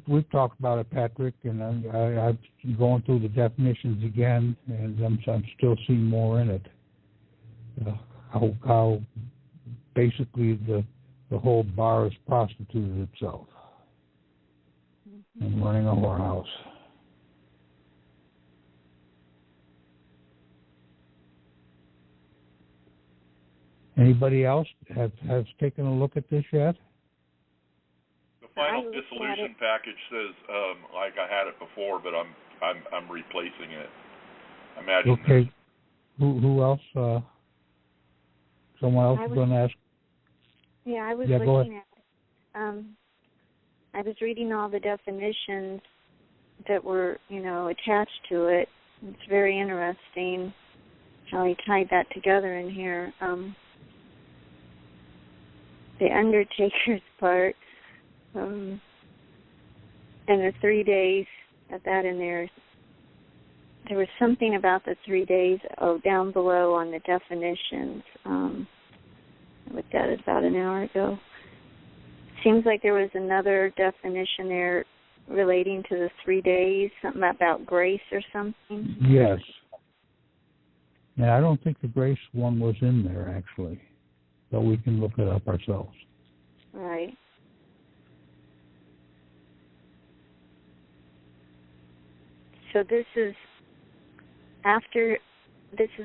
we've talked about it, Patrick, and I'm going through the definitions again, and I'm still seeing more in it. How basically the whole bar has prostituted itself and running a whorehouse. Anybody else has taken a look at this yet? The final dissolution package says like I had it before, but I'm replacing it. I imagine. Okay. Who else? Someone else is going to ask. Yeah, I was looking at. I was reading all the definitions that were, attached to it. It's very interesting how he tied that together in here. The undertaker's part, and the 3 days, got that in there. There was something about the 3 days, down below on the definitions. I looked at it about an hour ago. Seems like there was another definition there relating to the 3 days, something about grace or something. Yes. And I don't think the grace one was in there, actually. But we can look it up ourselves. Right. So this is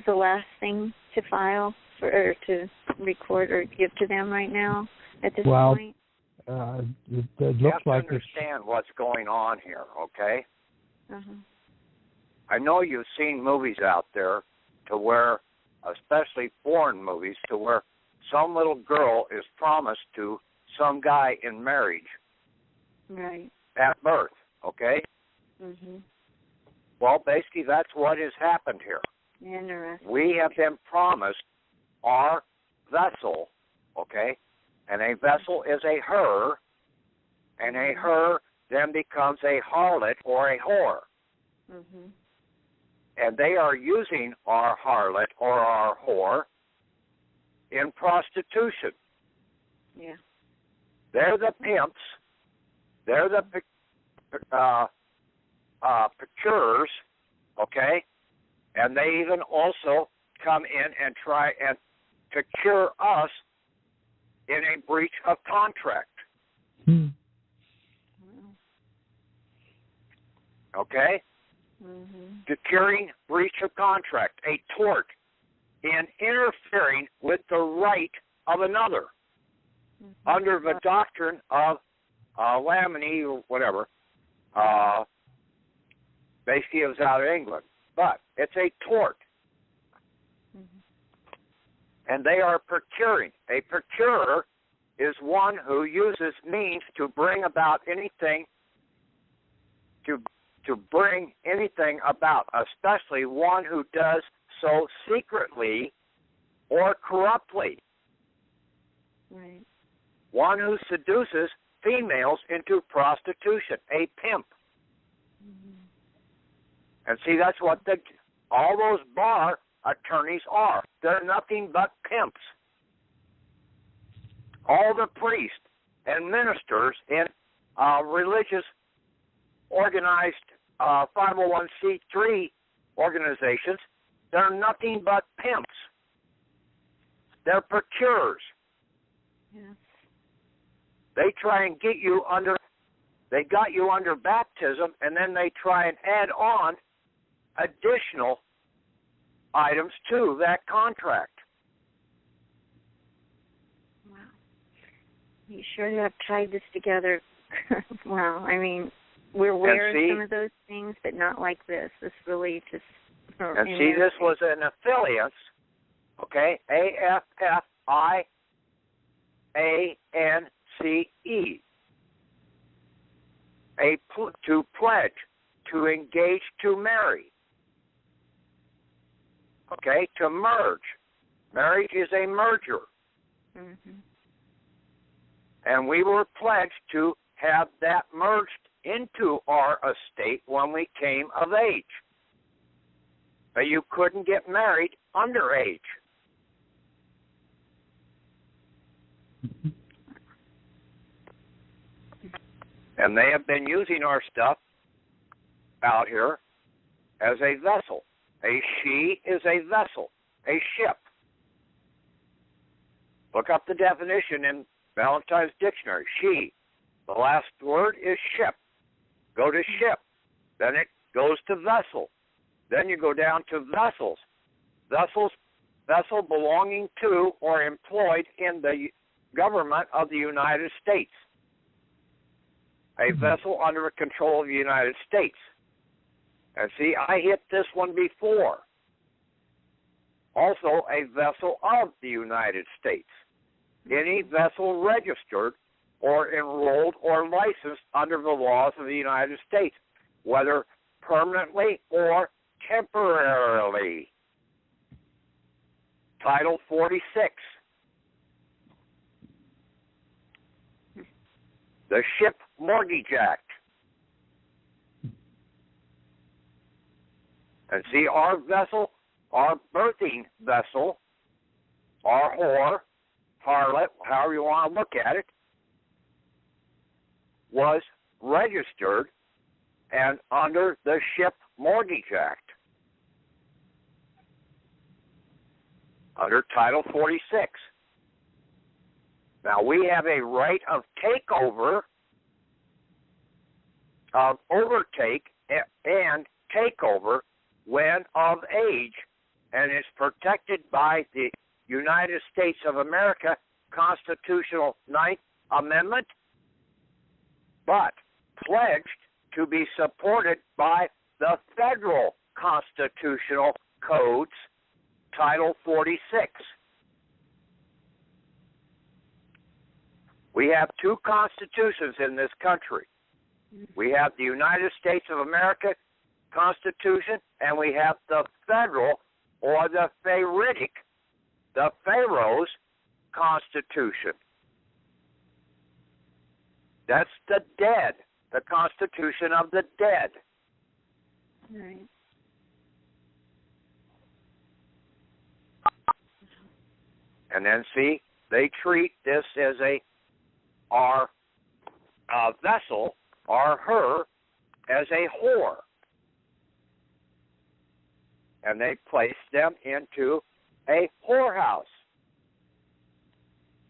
the last thing to file or to record or give to them right now at this point? It you looks have to like understand what's going on here, okay? Uh-huh. I know you've seen movies out there to where, especially foreign movies, to where some little girl is promised to some guy in marriage right. at birth, okay? Mm-hmm. Well, basically, that's what has happened here. Interesting. We have been promised our vessel, okay? And a vessel is a her, and a her then becomes a harlot or a whore. Mm-hmm. And they are using our harlot or our whore in prostitution. Yeah. They're the pimps. They're the procurers, okay? And they even also come in and try and procure us in a breach of contract. Okay? Mm-hmm. Procuring breach of contract, a tort, in interfering with the right of another under the doctrine of Lamini or whatever. Basically, it was out of England. But it's a tort. And they are procuring. A procurer is one who uses means to bring about anything, to bring anything about, especially one who does so secretly or corruptly. Right. One who seduces females into prostitution, a pimp. And see, that's what all those bar attorneys are. They're nothing but pimps. All the priests and ministers in religious organized 501c3 organizations, they're nothing but pimps. They're procurers. Yes. They try and get you under, they got you under baptism, and then they try and add on additional items to that contract. Wow. You sure have tied this together. Wow. I mean, we're aware of some of those things, but not like this. This really just... And see, this was an affiliate, okay, AFFIANCE, to pledge, to engage to marry, okay, to merge. Marriage is a merger. Mm-hmm. And we were pledged to have that merged into our estate when we came of age. But you couldn't get married underage. And they have been using our stuff out here as a vessel. A she is a vessel, a ship. Look up the definition in Valentine's Dictionary. She. The last word is ship. Go to ship. Then it goes to vessel. Then you go down to vessels. Vessel belonging to or employed in the government of the United States. A vessel under the control of the United States. And see, I hit this one before. Also, a vessel of the United States. Any vessel registered or enrolled or licensed under the laws of the United States, whether permanently or temporarily. Title 46. The Ship Mortgage Act. And see, our vessel, our birthing vessel, our whore, harlot, however you want to look at it, was registered and under the Ship Mortgage Act, under Title 46. Now, we have a right of takeover, of overtake and takeover when of age, and is protected by the United States of America Constitutional 9th Amendment, but pledged to be supported by the federal constitutional codes, Title 46. We have two constitutions in this country. We have the United States of America Constitution, and we have the federal, or the Pharaonic, the Pharaoh's Constitution. That's the dead, the Constitution of the dead. Right. And then, see, they treat this as our vessel, or her, as a whore. And they place them into a whorehouse,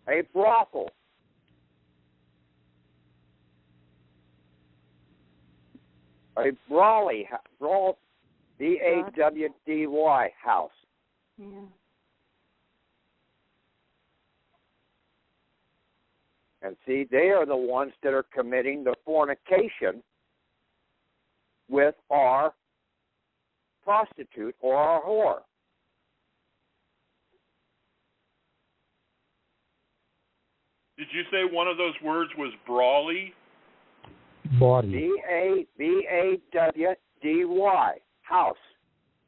a brothel. A brawly, B-A-W-D-Y house. Yeah. And see, they are the ones that are committing the fornication with our prostitute or our whore. Did you say one of those words was brawly? Body. B-A-W-D-Y, house.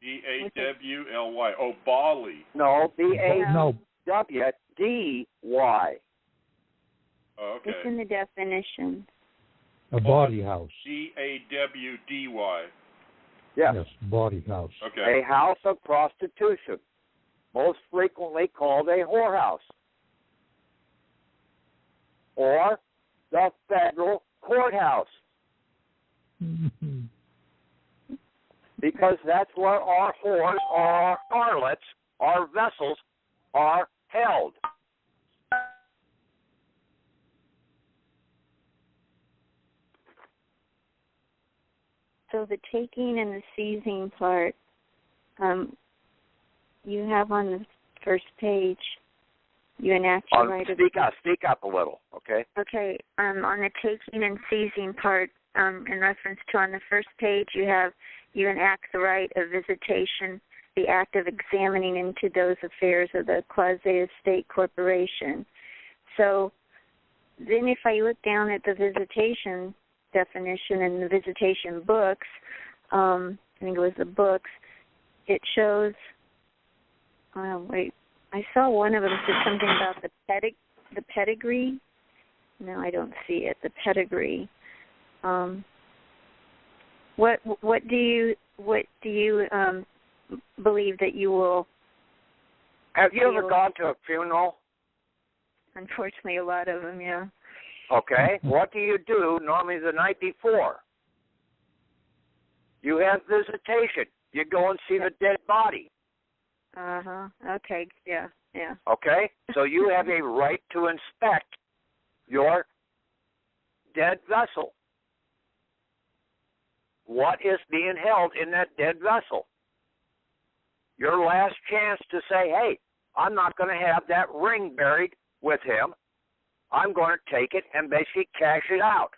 B-A-W-L-Y. Oh, Bali. No, No. B-A-W-D-Y. Oh, okay. It's in the definition. A body house. B-A-W-D-Y. Yes. Yes, body house. Okay. A house of prostitution, most frequently called a whorehouse, or the federal courthouse, because that's where our whores, or our harlots, our vessels are held. So the taking and the seizing part, you have on the first page, you enact your right of... Speak up a little, okay? Okay, on the taking and seizing part, in reference to on the first page, you enact the right of visitation, the act of examining into those affairs of the quasi-estate corporation. So then if I look down at the visitation definition in the visitation books, I think it was the books, it shows, I saw one of them said something about the pedigree. No, I don't see it, the pedigree. What do you believe that you will... Have you ever gone to a funeral? Unfortunately, a lot of them, yeah. Okay? What do you do normally the night before? You have visitation. You go and see the dead body. Uh-huh. Okay, yeah. Okay? So you have a right to inspect your dead vessel. What is being held in that dead vessel? Your last chance to say, hey, I'm not going to have that ring buried with him. I'm going to take it and basically cash it out.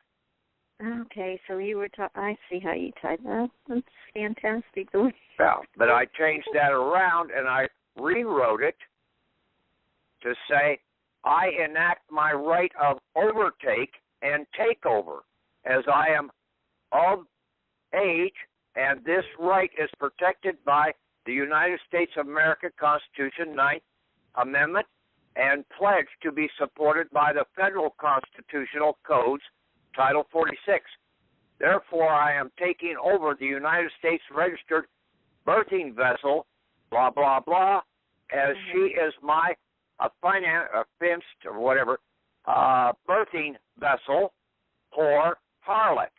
Okay, so you were I see how you tied that. That's fantastic. Yeah, but I changed that around and I rewrote it to say I enact my right of overtake and takeover as I am of age, and this right is protected by the United States of America Constitution, 9th Amendment, and pledged to be supported by the federal constitutional codes, Title 46. Therefore, I am taking over the United States registered berthing vessel, blah, blah, blah, as she is my fenced or whatever, berthing vessel or harlot.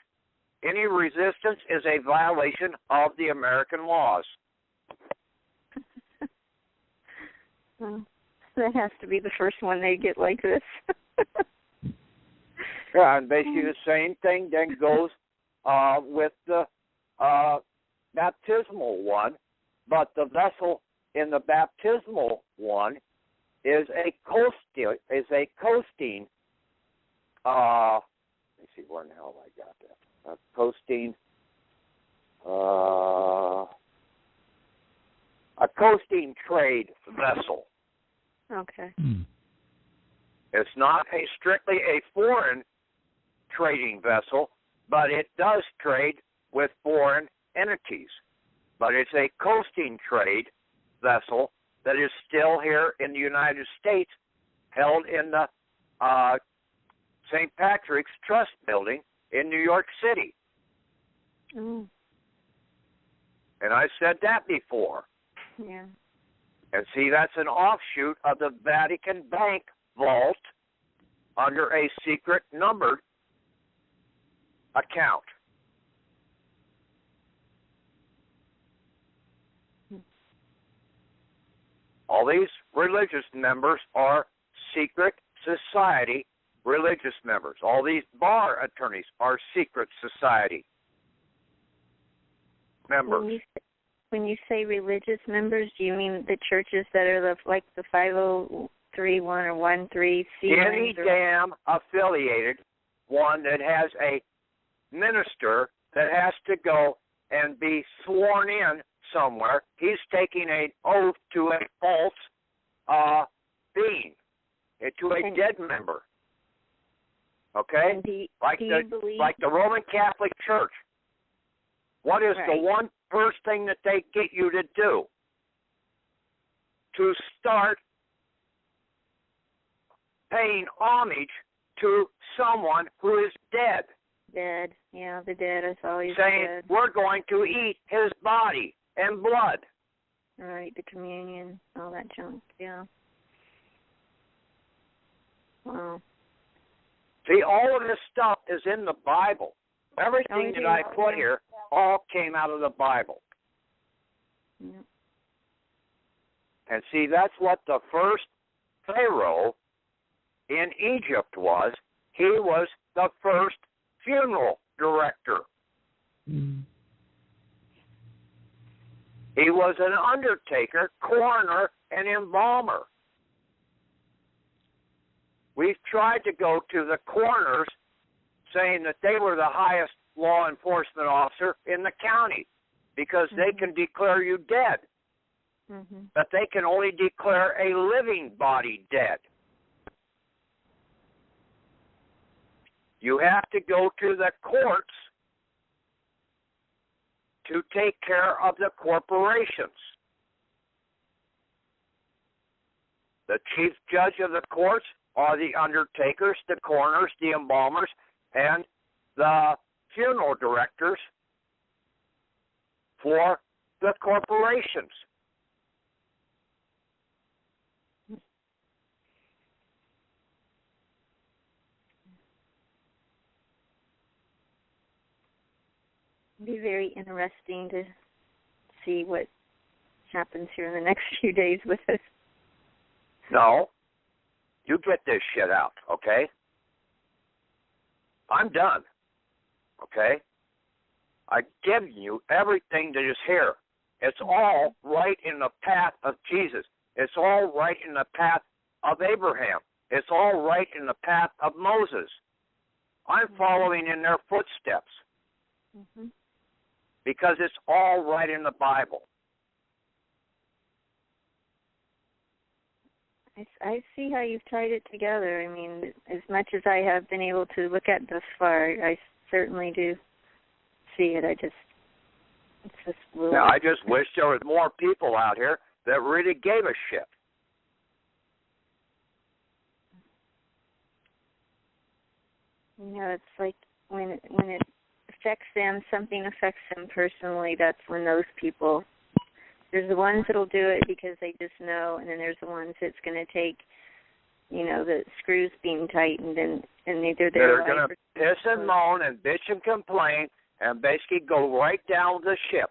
Any resistance is a violation of the American laws. Well, that has to be the first one they get like this. Yeah, and basically the same thing then goes with the baptismal one, but the vessel in the baptismal one is a coasting. Let me see where in the hell I got that. A coasting trade vessel. Okay. It's not strictly a foreign trading vessel, but it does trade with foreign entities. But it's a coasting trade vessel that is still here in the United States, held in the St. Patrick's Trust Building in New York City. Mm. And I said that before. Yeah. And see, that's an offshoot of the Vatican Bank vault under a secret numbered account. All these religious members are secret society religious members. All these bar attorneys are secret society members. When you say religious members, do you mean the churches that are like the 5031 or 13C? Any damn affiliated one that has a minister that has to go and be sworn in somewhere. He's taking an oath to a false being, to a dead member. Okay? Like the Roman Catholic Church. What is the one first thing that they get you to do? To start paying homage to someone who is dead. Dead. Yeah, the dead is always saying, dead. We're going to eat his body and blood. Right, the communion, all that junk, yeah. Wow. See, all of this stuff is in the Bible. Everything that I put here all came out of the Bible. Yeah. And see, that's what the first Pharaoh in Egypt was. He was the first funeral director. Mm. He was an undertaker, coroner, and embalmer. We've tried to go to the coroners saying that they were the highest law enforcement officer in the county because they can declare you dead. But they can only declare a living body dead. You have to go to the courts to take care of the corporations. The chief judge of the courts are the undertakers, the coroners, the embalmers, and the funeral directors for the corporations. be very interesting to see what happens here in the next few days with us. No. You get this shit out, okay? I'm done, okay? I've given you everything that is here. It's all right in the path of Jesus. It's all right in the path of Abraham. It's all right in the path of Moses. I'm following in their footsteps because it's all right in the Bible. I see how you've tied it together. I mean, as much as I have been able to look at thus far, I certainly do see it. It's just Now, I just wish there was more people out here that really gave a shit. You know, it's like when it affects them, something affects them personally, that's when those people, there's the ones that'll do it because they just know, and then there's the ones that's going to take, you know, the screws being tightened, and either they're going to piss and moan and bitch and complain and basically go right down the ship,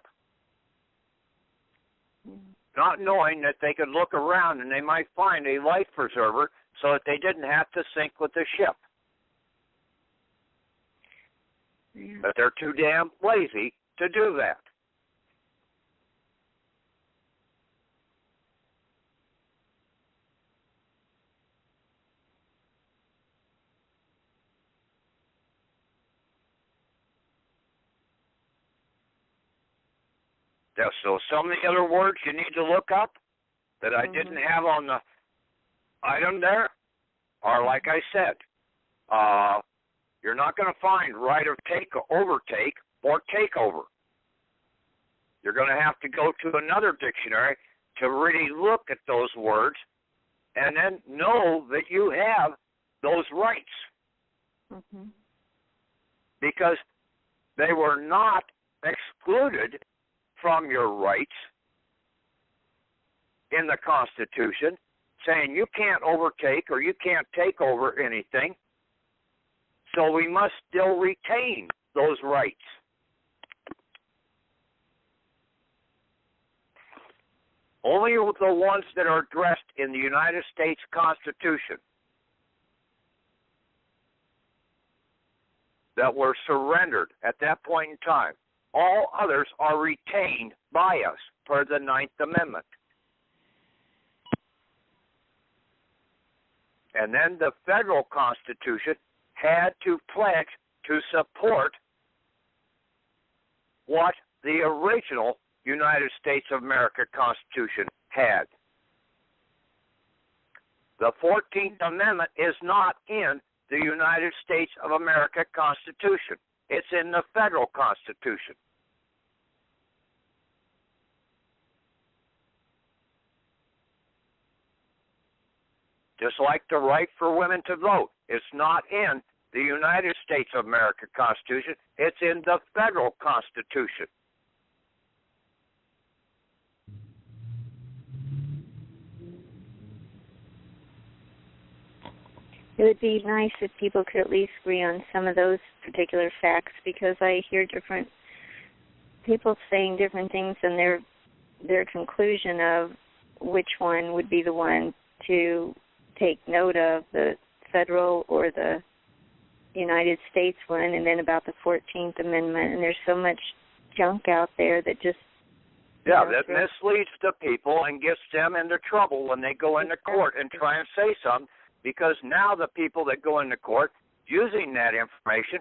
not knowing that they could look around and they might find a life preserver so that they didn't have to sink with the ship. Yeah. But they're too damn lazy to do that. So some of the other words you need to look up that I didn't have on the item there are, like I said, you're not going to find right of take or overtake or takeover. You're going to have to go to another dictionary to really look at those words and then know that you have those rights. Because they were not excluded from your rights in the Constitution, saying you can't overtake or you can't take over anything. So we must still retain those rights. Only the ones that are addressed in the United States Constitution that were surrendered at that point in time. All others are retained by us per the 9th Amendment. And then the federal Constitution had to pledge to support what the original United States of America Constitution had. The 14th Amendment is not in the United States of America Constitution. It's in the federal Constitution. Just like the right for women to vote. It's not in the United States of America Constitution. It's in the federal Constitution. It would be nice if people could at least agree on some of those particular facts, because I hear different people saying different things, and their conclusion of which one would be the one to take note of, the federal or the United States one, and then about the 14th Amendment. And there's so much junk out there that just... Yeah, that misleads the people and gets them into trouble when they go into court and try and say something, because now the people that go into court using that information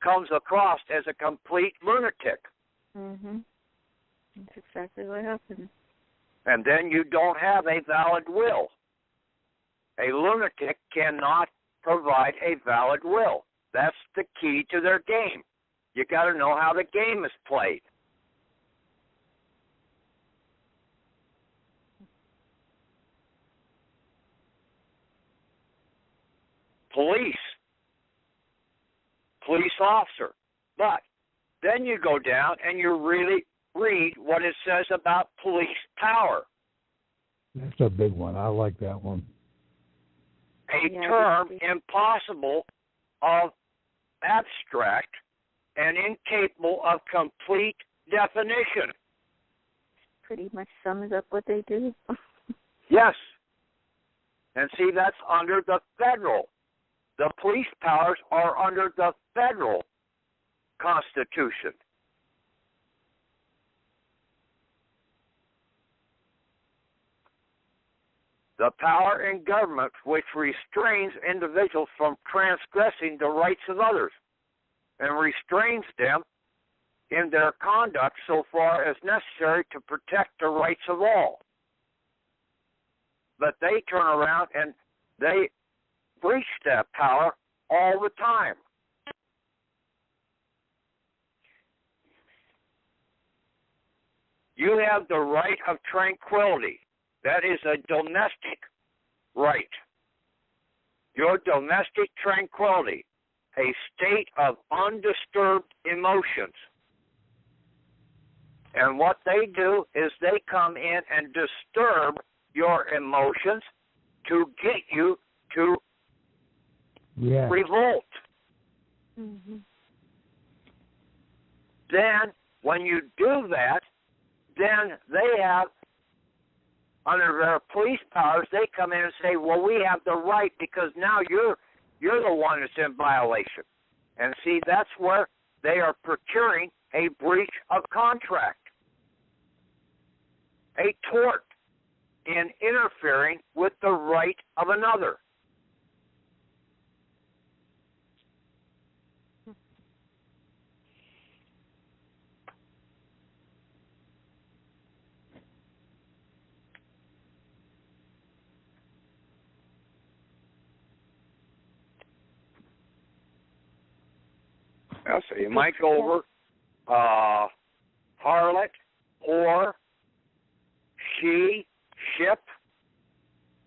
comes across as a complete lunatic. That's exactly what happened. And then you don't have a valid will. A lunatic cannot provide a valid will. That's the key to their game. You got to know how the game is played. Police officer. But then you go down and you really read what it says about police power. That's a big one. I like that one. A term impossible of abstract and incapable of complete definition. Pretty much sums up what they do. Yes. And see, that's under the federal. The police powers are under the federal Constitution. The power in government which restrains individuals from transgressing the rights of others and restrains them in their conduct so far as necessary to protect the rights of all. But they turn around and they breach that power all the time. You have the right of tranquility. That is a domestic right. Your domestic tranquility, a state of undisturbed emotions. And what they do is they come in and disturb your emotions to get you to revolt. Mm-hmm. Then, when you do that, then they have, under their police powers, they come in and say, well, we have the right because now you're the one that's in violation. And see, that's where they are procuring a breach of contract, a tort in interfering with the right of another. So you might go over harlot, whore, she, ship,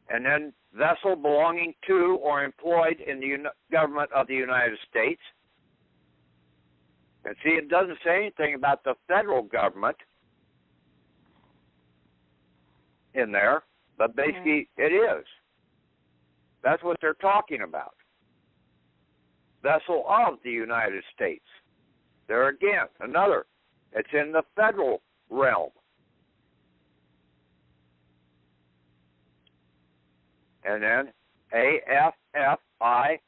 and then vessel belonging to or employed in the government of the United States. And see, it doesn't say anything about the federal government in there, but basically it is. That's what they're talking about. Vessel of the United States. There again, another. It's in the federal realm. And then AFFIANCE.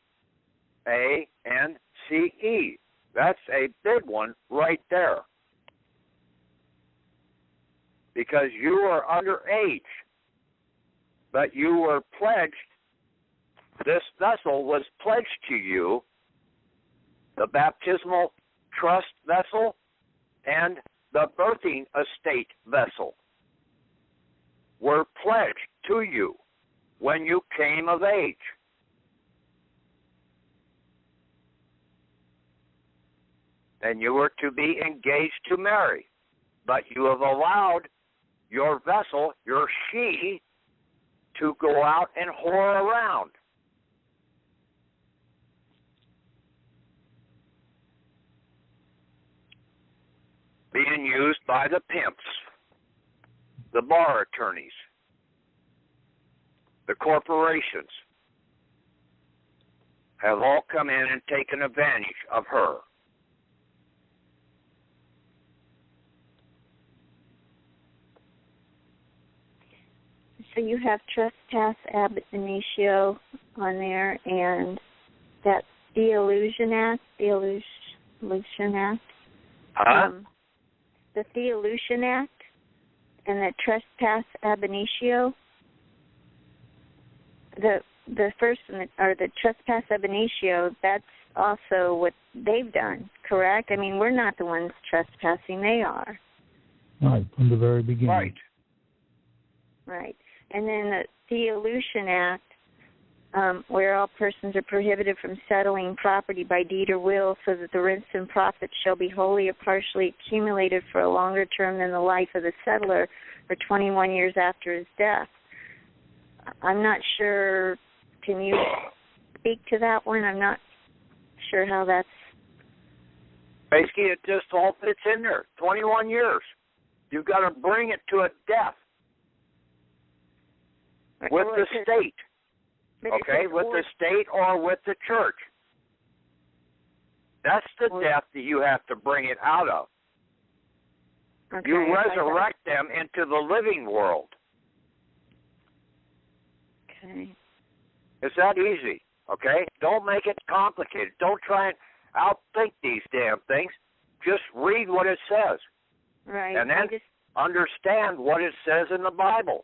That's a big one right there. Because you are underage, but you were pledged, this vessel was pledged to you, the baptismal trust vessel and the birthing estate vessel were pledged to you when you came of age. And you were to be engaged to marry, but you have allowed your vessel, your she, to go out and whore around. Being used by the pimps, the bar attorneys, the corporations, have all come in and taken advantage of her. So you have trespass ab initio on there, and that the Illusion Act, the Theolution Act, and the trespass ab initio. The first one, or the trespass ab initio, that's also what they've done, correct? I mean, we're not the ones trespassing; they are. Right, from the very beginning. Right. Right. And then the Theolution Act, where all persons are prohibited from settling property by deed or will, so that the rents and profits shall be wholly or partially accumulated for a longer term than the life of the settler, or 21 years after his death. I'm not sure. Can you speak to that one? I'm not sure how that's. Basically, it just all fits in there. 21 years. You've got to bring it to a death with the state. Okay, with the state or with the church. That's the death that you have to bring it out of. Okay, You resurrect them into the living world. Okay. It's that easy, okay? Don't make it complicated. Don't try and outthink these damn things. Just read what it says. Right. And then understand what it says in the Bible.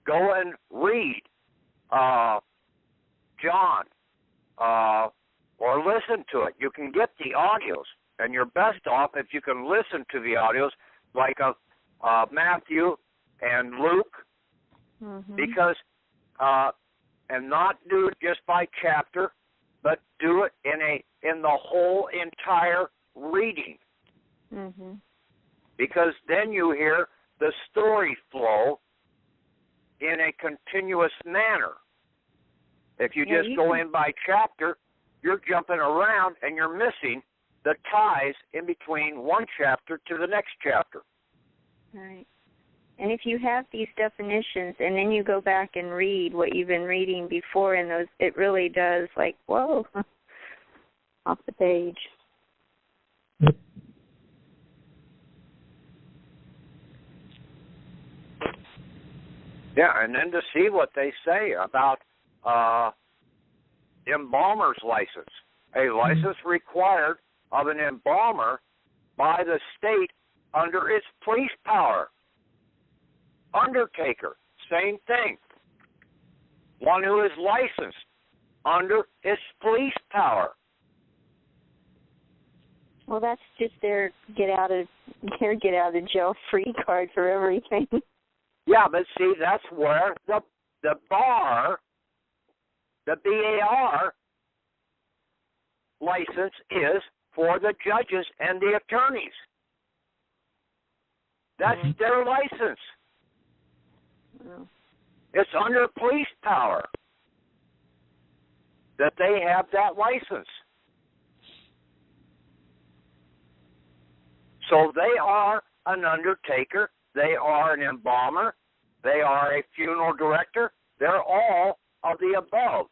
Go and read John, or listen to it. You can get the audios, and you're best off if you can listen to the audios, like Matthew and Luke, because and not do it just by chapter, but do it in the whole entire reading. Because then you hear the story flow in a continuous manner. If you just go in by chapter, you're jumping around and you're missing the ties in between one chapter to the next chapter. Right. And if you have these definitions and then you go back and read what you've been reading before in those, it really does, like, whoa, off the page. Yeah, and then to see what they say about embalmer's license. A license required of an embalmer by the state under its police power. Undertaker, same thing. One who is licensed under its police power. Well, that's just their get out of jail free card for everything. Yeah, but see, that's where the bar, the BAR license is for the judges and the attorneys. That's their license. It's under police power that they have that license. So they are an undertaker, they are an embalmer, they are a funeral director, they're all of the above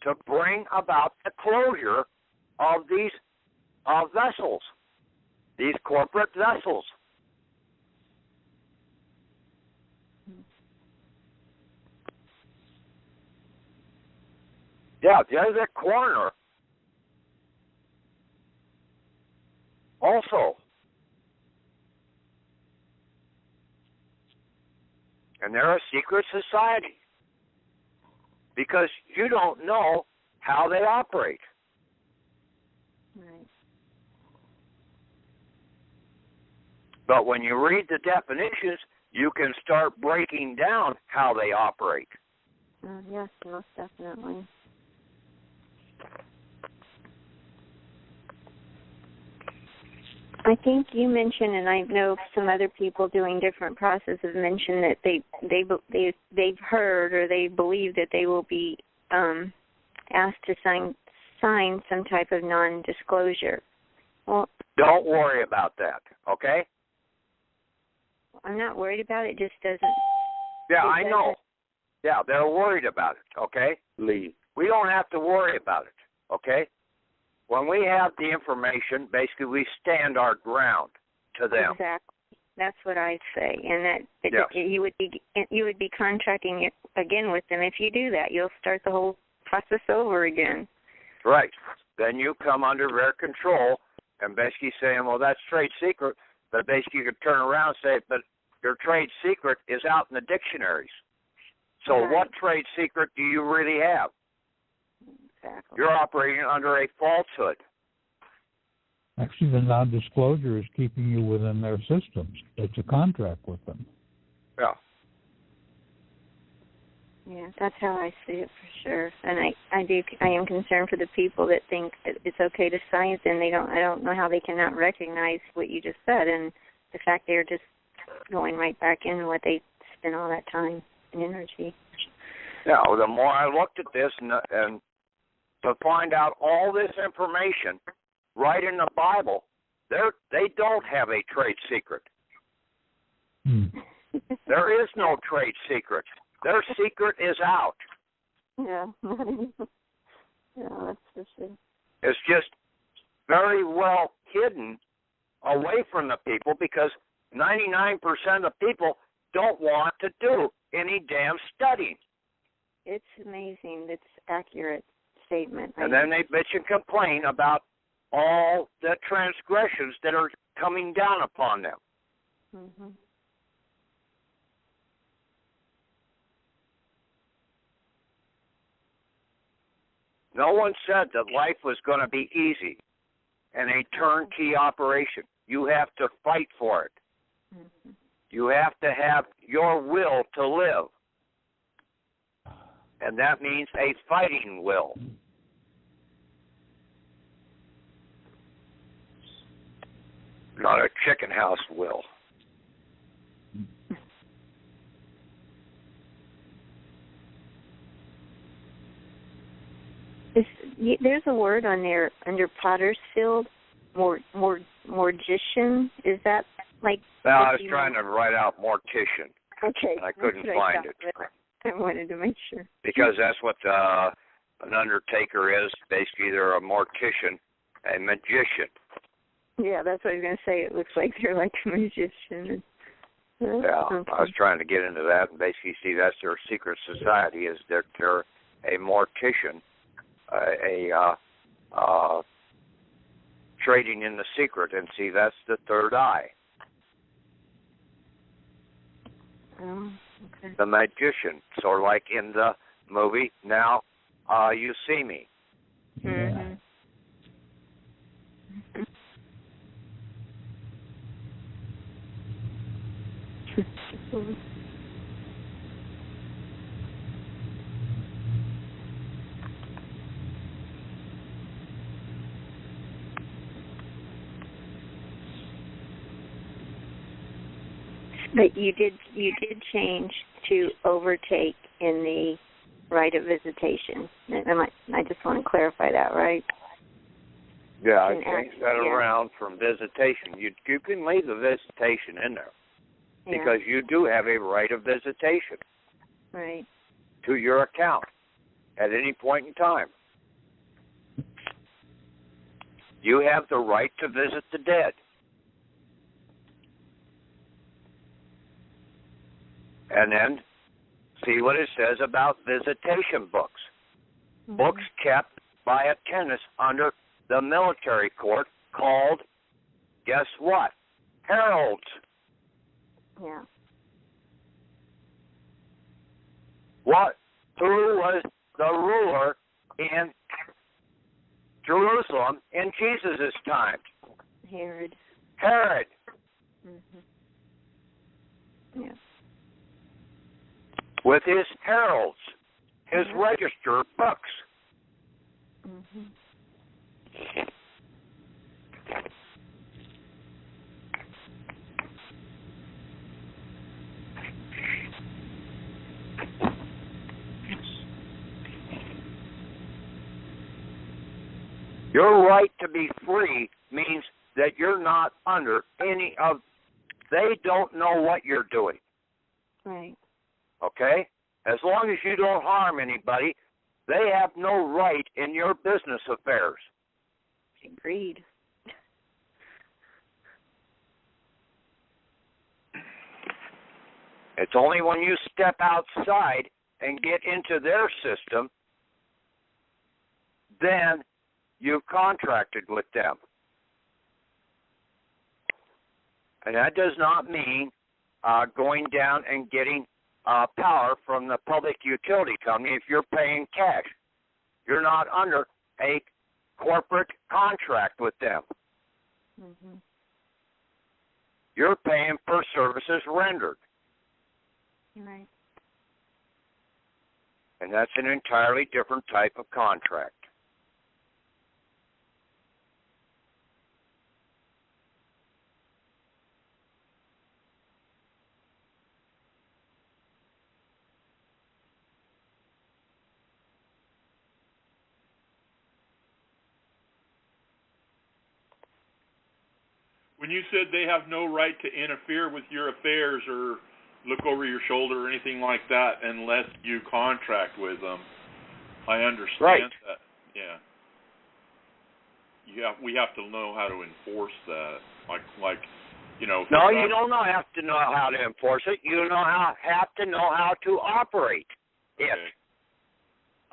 to bring about the closure of these vessels, these corporate vessels. Yeah, there's a coroner also. And they're a secret society because you don't know how they operate. Right. But when you read the definitions, you can start breaking down how they operate. Yes, most definitely. I think you mentioned, and I know some other people doing different processes mentioned that they've heard or they believe that they will be asked to sign some type of non-disclosure. Well, don't worry about that, okay? I'm not worried about it. Just doesn't. Yeah, I know. Yeah, they're worried about it, okay? Lee, we don't have to worry about it, okay? When we have the information, basically we stand our ground to them. Exactly. That's what I say, and that you would be contracting it again with them if you do that. You'll start the whole process over again. Right. Then you come under their control and basically saying, well, that's trade secret, but basically you could turn around and say, but your trade secret is out in the dictionaries. So what trade secret do you really have? Exactly. You're operating under a falsehood. Actually, the non-disclosure is keeping you within their systems. It's a contract with them. Yeah. Yeah, that's how I see it for sure. And I am concerned for the people that think that it's okay to sign it, and I don't know how they cannot recognize what you just said and the fact they're just going right back in what they spent all that time and energy. Yeah, well, the more I looked at this and to find out all this information right in the Bible, they don't have a trade secret. There is no trade secret. Their secret is out. Yeah. No, that's for sure. It's just very well hidden away from the people because 99% of people don't want to do any damn studying. It's amazing. It's accurate statement. And then they bitch and complain about all the transgressions that are coming down upon them. Mm-hmm. No one said that life was going to be easy and a turnkey operation. You have to fight for it. Mm-hmm. You have to have your will to live. And that means a fighting will. Not a chicken house will. There's a word on there under Potter's Field, mortician. Is that like? No, I was trying to write out mortician. Okay. And I couldn't find it. I wanted to make sure. Because that's what an undertaker is. Basically, they're a mortician, a magician. Yeah, that's what I was going to say. It looks like they're like a magician. Yeah, okay. I was trying to get into that and basically see that's their secret society is that they're a mortician, trading in the secret, and see that's the third eye. Oh, okay. The magician, sort of like in the movie Now You See Me. Mm-hmm. But you did change to overtake in the right of visitation. I just want to clarify that, right? Yeah, I changed that around from visitation. You can leave the visitation in there because you do have a right of visitation right to your account at any point in time. You have the right to visit the dead. And then see what it says about visitation books. Mm-hmm. Books kept by attendants under the military court called, guess what? Heralds. Yeah. Who was the ruler in Jerusalem in Jesus' time? Herod. Mm-hmm. Yeah. With his heralds, his register books. Mm-hmm. Your right to be free means that you're not under any of, they don't know what you're doing. Right. Okay? As long as you don't harm anybody, they have no right in your business affairs. Agreed. It's only when you step outside and get into their system, then you've contracted with them. And that does not mean going down and getting power from the public utility company if you're paying cash. You're not under a corporate contract with them. Mm-hmm. You're paying for services rendered. Right. And that's an entirely different type of contract. When you said they have no right to interfere with your affairs or look over your shoulder or anything like that unless you contract with them, I understand Yeah. We have to know how to enforce that. Like, you know. No, you don't have to know how to enforce it. You have to know how to operate it.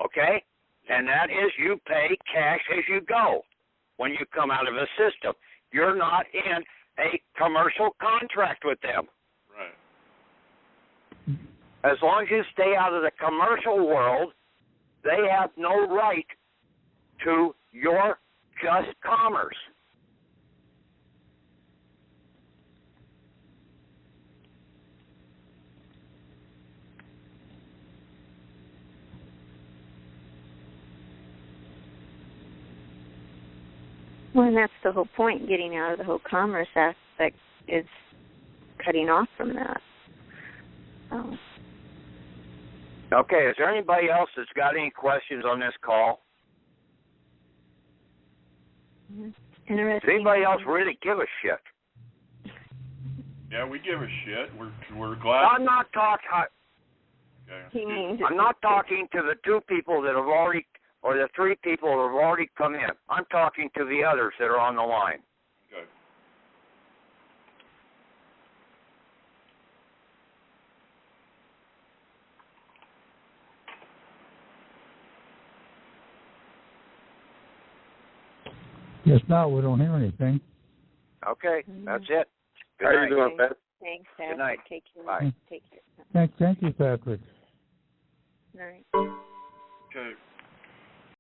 Okay? And that is you pay cash as you go when you come out of a system. You're not in a commercial contract with them. Right. As long as you stay out of the commercial world, they have no right to your just commerce. Well, and that's the whole point, getting out of the whole commerce aspect is cutting off from that. Okay, is there anybody else that's got any questions on this call? Interesting. Does anybody else really give a shit? Yeah, we give a shit. We're glad. I'm not talking. Okay. I'm not talking to the two people that have already, or the three people that have already come in. I'm talking to the others that are on the line. Okay. Yes, now we don't hear anything. Okay, that's it. Good How night. you doing, Pat? Thanks, Patrick. Good night. Take care. Bye. Take care. Thank you, Patrick. Night. Okay.